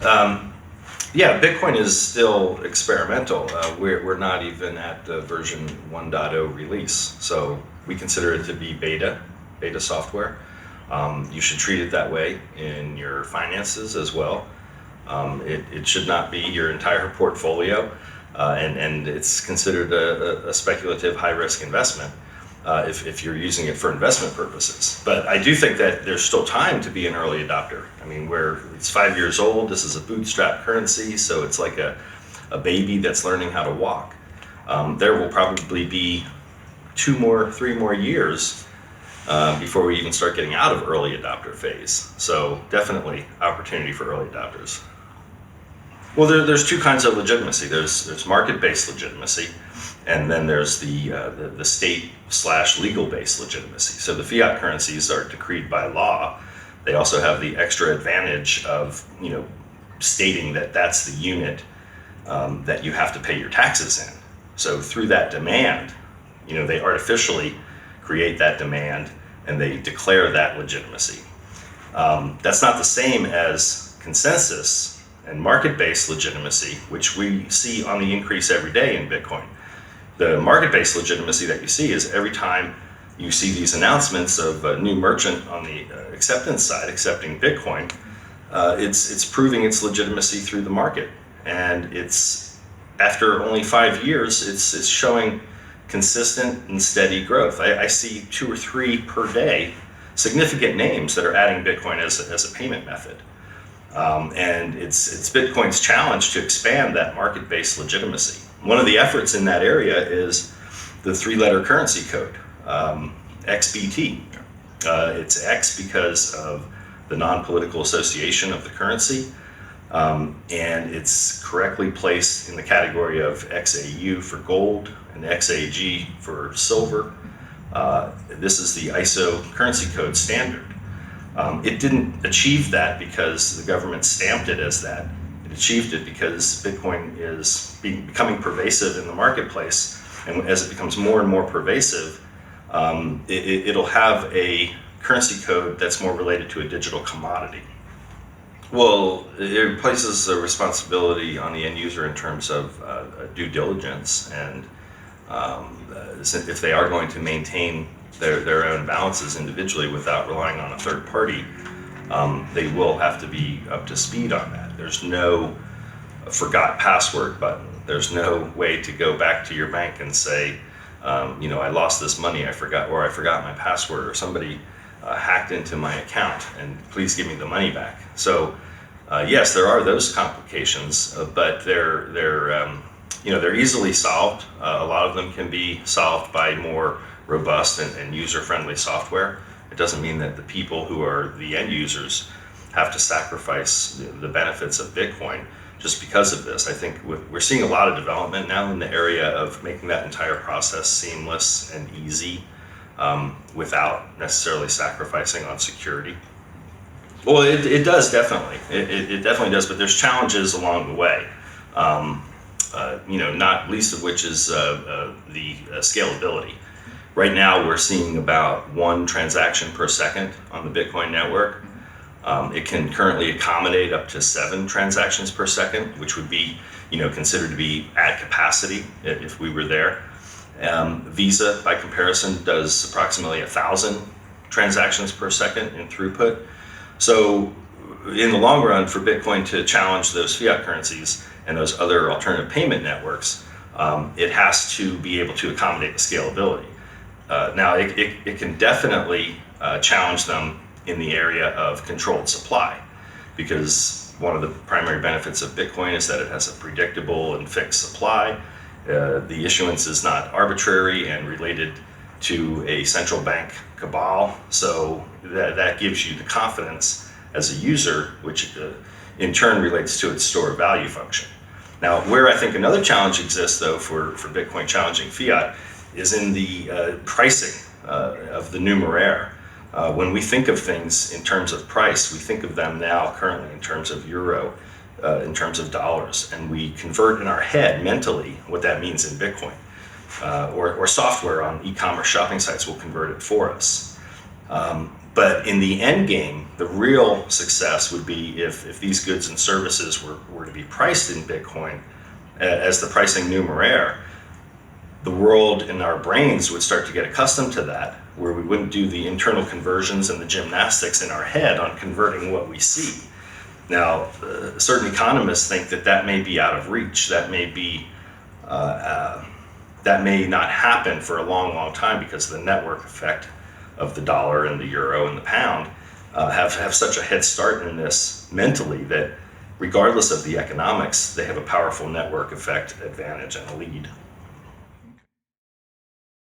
Um, yeah, Bitcoin is still experimental. We're not even at the version 1.0 release, so we consider it to be beta software. You should treat it that way in your finances as well. It should not be your entire portfolio, and it's considered a speculative high-risk investment if you're using it for investment purposes. But I do think that there's still time to be an early adopter. I mean, it's 5 years old. This is a bootstrap currency, so it's like a baby that's learning how to walk. There will probably be 3 more years before we even start getting out of early adopter phase. So definitely opportunity for early adopters. Well, there's two kinds of legitimacy. There's market-based legitimacy, and then there's the state/legal-based legitimacy. So the fiat currencies are decreed by law. They also have the extra advantage of stating that that's the unit that you have to pay your taxes in. So through that demand, they artificially create that demand and they declare that legitimacy. That's not the same as consensus and market-based legitimacy, which we see on the increase every day in Bitcoin. The market-based legitimacy that you see is every time you see these announcements of a new merchant on the acceptance side accepting Bitcoin, it's proving its legitimacy through the market. And it's after only 5 years, it's showing consistent and steady growth. I see 2 or 3 per day significant names that are adding Bitcoin as a payment method. And it's Bitcoin's challenge to expand that market-based legitimacy. One of the efforts in that area is the 3-letter currency code, XBT. It's X because of the non-political association of the currency, and it's correctly placed in the category of XAU for gold and XAG for silver. This is the ISO currency code standard. It didn't achieve that because the government stamped it as that. It achieved it because Bitcoin is becoming pervasive in the marketplace, and as it becomes more and more pervasive, it'll have a currency code that's more related to a digital commodity. Well, it places a responsibility on the end user in terms of due diligence, and if they are going to maintain their own balances individually without relying on a third party, they will have to be up to speed on that. There's no forgot password button. There's no way to go back to your bank and say, I lost this money, I forgot my password, or somebody hacked into my account, and please give me the money back. So yes, there are those complications, but they're easily solved. A lot of them can be solved by more robust and user-friendly software. It doesn't mean that the people who are the end users have to sacrifice the benefits of Bitcoin just because of this. I think we're seeing a lot of development now in the area of making that entire process seamless and easy without necessarily sacrificing on security. Well, it does definitely. It definitely does, but there's challenges along the way. Not least of which is the scalability. Right now, we're seeing about 1 transaction per second on the Bitcoin network. It can currently accommodate up to 7 transactions per second, which would be, considered to be at capacity if we were there. Visa, by comparison, does approximately 1,000 transactions per second in throughput. So, in the long run, for Bitcoin to challenge those fiat currencies and those other alternative payment networks, it has to be able to accommodate the scalability. Now, it can definitely challenge them in the area of controlled supply, because one of the primary benefits of Bitcoin is that it has a predictable and fixed supply. The issuance is not arbitrary and related to a central bank cabal, so that gives you the confidence as a user, which in turn relates to its store of value function. Now, where I think another challenge exists, though, for Bitcoin challenging fiat is in the pricing of the numeraire. When we think of things in terms of price, we think of them now currently in terms of euro, in terms of dollars, and we convert in our head mentally what that means in Bitcoin. Or software on e-commerce shopping sites will convert it for us. But in the end game, the real success would be if these goods and services were to be priced in Bitcoin as the pricing numeraire. The world and our brains would start to get accustomed to that, where we wouldn't do the internal conversions and the gymnastics in our head on converting what we see. Now, certain economists think that may be out of reach. That may be that may not happen for a long, long time because of the network effect of the dollar and the euro and the pound have such a head start in this mentally that regardless of the economics, they have a powerful network effect advantage and a lead.